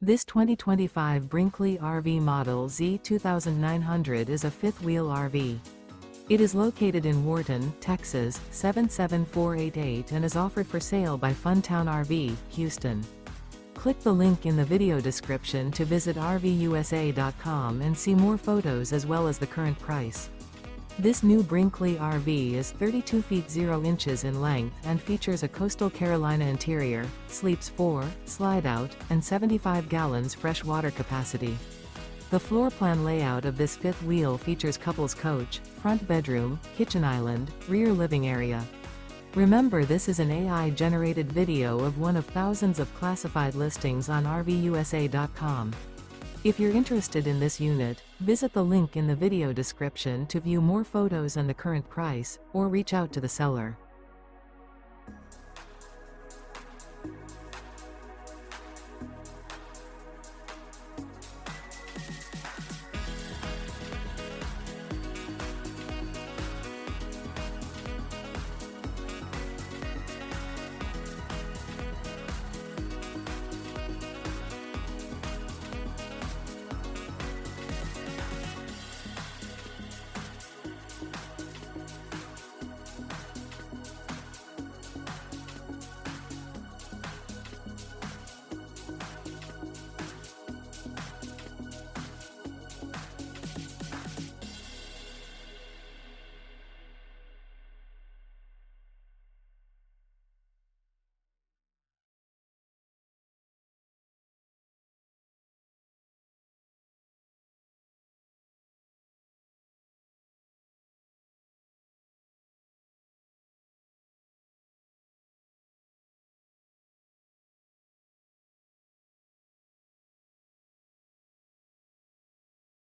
This 2025 Brinkley RV Model Z 2900 is a fifth-wheel RV. It is located in Wharton, Texas, 77488 and is offered for sale by Funtown RV, Houston. Click the link in the video description to visit RVUSA.com and see more photos as well as the current price. This new Brinkley RV is 32 feet 0 inches in length and features a Coastal Carolina interior, sleeps 4, slide-out, and 75 gallons fresh water capacity. The floor plan layout of this fifth wheel features couples coach, front bedroom, kitchen island, rear living area. Remember, this is an AI-generated video of one of thousands of classified listings on RVUSA.com. If you're interested in this unit, visit the link in the video description to view more photos and the current price, or reach out to the seller.